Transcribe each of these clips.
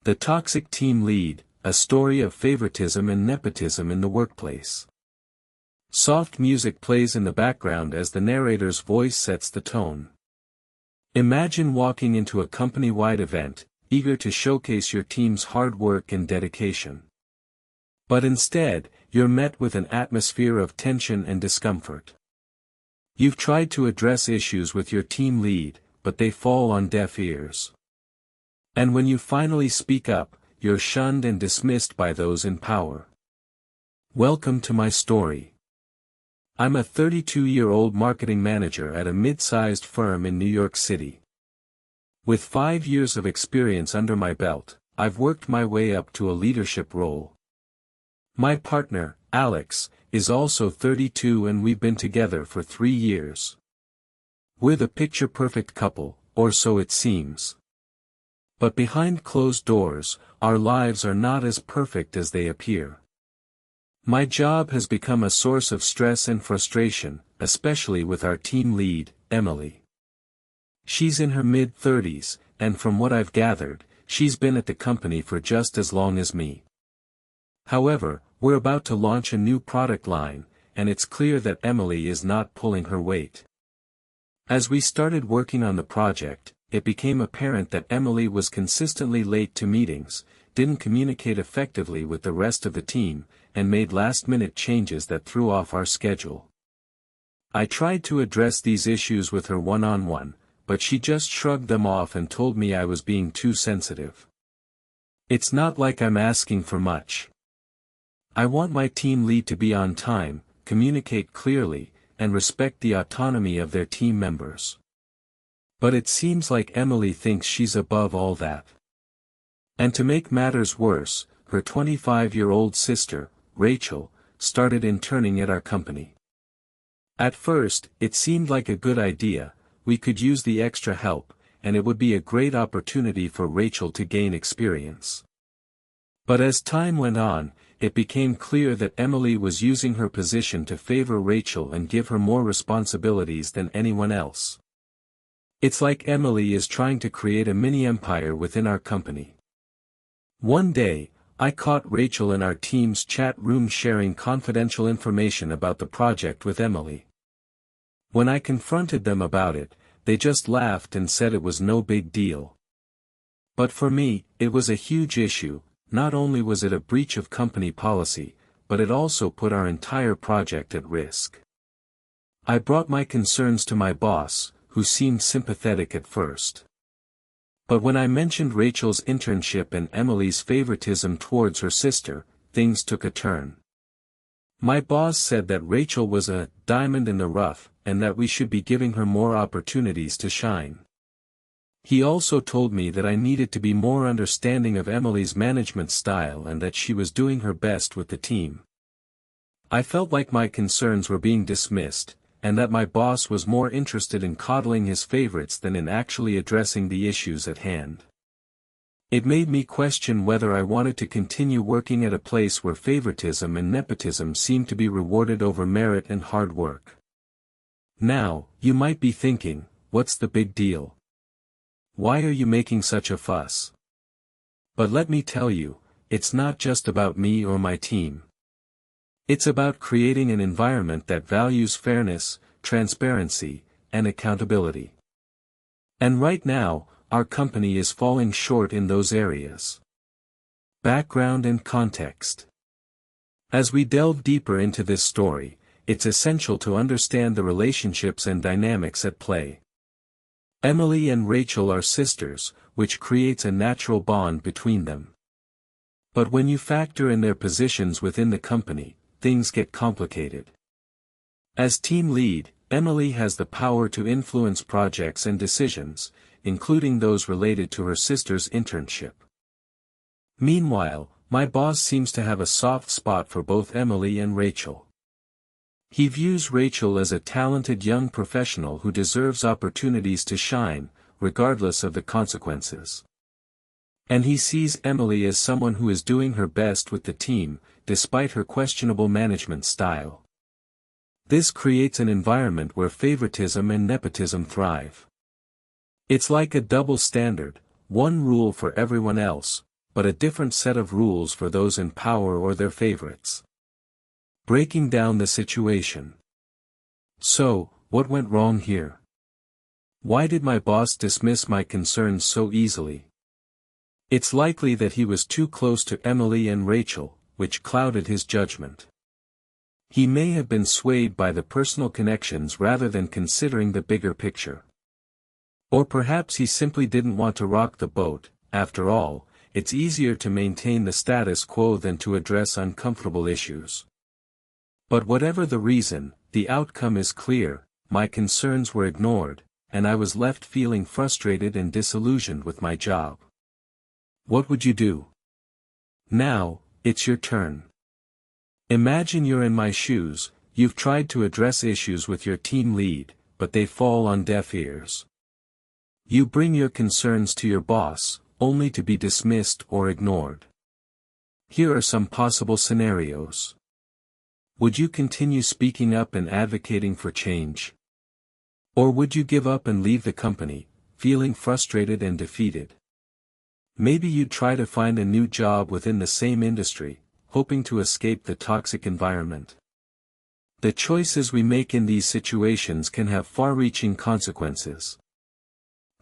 The Toxic Team Lead, a story of favoritism and nepotism in the workplace. Soft music plays in the background as the narrator's voice sets the tone. Imagine walking into a company-wide event, eager to showcase your team's hard work and dedication. But instead, you're met with an atmosphere of tension and discomfort. You've tried to address issues with your team lead, but they fall on deaf ears. And when you finally speak up, you're shunned and dismissed by those in power. Welcome to my story. I'm a 32-year-old marketing manager at a mid-sized firm in New York City. With 5 years of experience under my belt, I've worked my way up to a leadership role. My partner, Alex, is also 32 and we've been together for 3 years. We're the picture-perfect couple, or so it seems. But behind closed doors, our lives are not as perfect as they appear. My job has become a source of stress and frustration, especially with our team lead, Emily. She's in her mid-30s, and from what I've gathered, she's been at the company for just as long as me. However, we're about to launch a new product line, and it's clear that Emily is not pulling her weight. As we started working on the project, it became apparent that Emily was consistently late to meetings, didn't communicate effectively with the rest of the team, and made last-minute changes that threw off our schedule. I tried to address these issues with her one-on-one, but she just shrugged them off and told me I was being too sensitive. It's not like I'm asking for much. I want my team lead to be on time, communicate clearly, and respect the autonomy of their team members. But it seems like Emily thinks she's above all that. And to make matters worse, her 25-year-old sister, Rachel, started interning at our company. At first, it seemed like a good idea, we could use the extra help, and it would be a great opportunity for Rachel to gain experience. But as time went on, it became clear that Emily was using her position to favor Rachel and give her more responsibilities than anyone else. It's like Emily is trying to create a mini-empire within our company. One day, I caught Rachel in our team's chat room sharing confidential information about the project with Emily. When I confronted them about it, they just laughed and said it was no big deal. But for me, it was a huge issue. Not only was it a breach of company policy, but it also put our entire project at risk. I brought my concerns to my boss, who seemed sympathetic at first. But when I mentioned Rachel's internship and Emily's favoritism towards her sister, things took a turn. My boss said that Rachel was a diamond in the rough, and that we should be giving her more opportunities to shine. He also told me that I needed to be more understanding of Emily's management style and that she was doing her best with the team. I felt like my concerns were being dismissed, and that my boss was more interested in coddling his favorites than in actually addressing the issues at hand. It made me question whether I wanted to continue working at a place where favoritism and nepotism seemed to be rewarded over merit and hard work. Now, you might be thinking, what's the big deal? Why are you making such a fuss? But let me tell you, it's not just about me or my team. It's about creating an environment that values fairness, transparency, and accountability. And right now, our company is falling short in those areas. Background and context. As we delve deeper into this story, it's essential to understand the relationships and dynamics at play. Emily and Rachel are sisters, which creates a natural bond between them. But when you factor in their positions within the company, things get complicated. As team lead, Emily has the power to influence projects and decisions, including those related to her sister's internship. Meanwhile, my boss seems to have a soft spot for both Emily and Rachel. He views Rachel as a talented young professional who deserves opportunities to shine, regardless of the consequences. And he sees Emily as someone who is doing her best with the team, despite her questionable management style. This creates an environment where favoritism and nepotism thrive. It's like a double standard, one rule for everyone else, but a different set of rules for those in power or their favorites. Breaking down the situation. So, what went wrong here? Why did my boss dismiss my concerns so easily? It's likely that he was too close to Emily and Rachel, which clouded his judgment. He may have been swayed by the personal connections rather than considering the bigger picture. Or perhaps he simply didn't want to rock the boat. After all, it's easier to maintain the status quo than to address uncomfortable issues. But whatever the reason, the outcome is clear: my concerns were ignored, and I was left feeling frustrated and disillusioned with my job. What would you do? Now, it's your turn. Imagine you're in my shoes. You've tried to address issues with your team lead, but they fall on deaf ears. You bring your concerns to your boss, only to be dismissed or ignored. Here are some possible scenarios. Would you continue speaking up and advocating for change? Or would you give up and leave the company, feeling frustrated and defeated? Maybe you'd try to find a new job within the same industry, hoping to escape the toxic environment. The choices we make in these situations can have far-reaching consequences.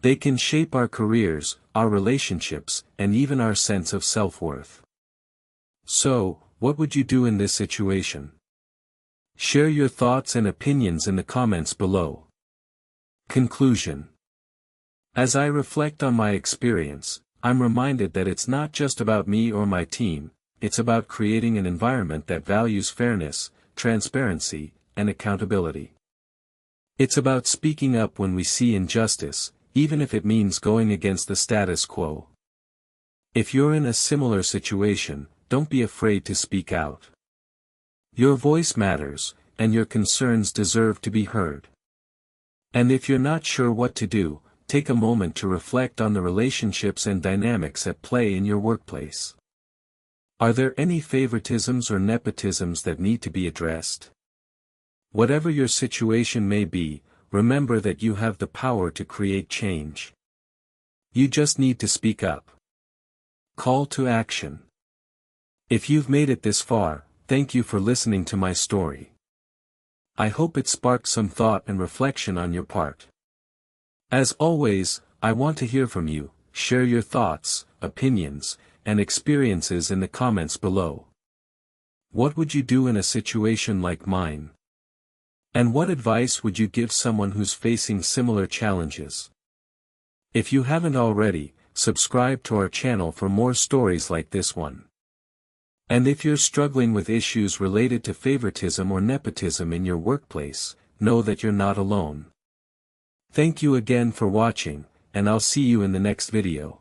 They can shape our careers, our relationships, and even our sense of self-worth. So, what would you do in this situation? Share your thoughts and opinions in the comments below. Conclusion. As I reflect on my experience, I'm reminded that it's not just about me or my team. It's about creating an environment that values fairness, transparency, and accountability. It's about speaking up when we see injustice, even if it means going against the status quo. If you're in a similar situation, don't be afraid to speak out. Your voice matters, and your concerns deserve to be heard. And if you're not sure what to do, take a moment to reflect on the relationships and dynamics at play in your workplace. Are there any favoritisms or nepotisms that need to be addressed? Whatever your situation may be, remember that you have the power to create change. You just need to speak up. Call to action. If you've made it this far, thank you for listening to my story. I hope it sparked some thought and reflection on your part. As always, I want to hear from you. Share your thoughts, opinions, and experiences in the comments below. What would you do in a situation like mine? And what advice would you give someone who's facing similar challenges? If you haven't already, subscribe to our channel for more stories like this one. And if you're struggling with issues related to favoritism or nepotism in your workplace, know that you're not alone. Thank you again for watching, and I'll see you in the next video.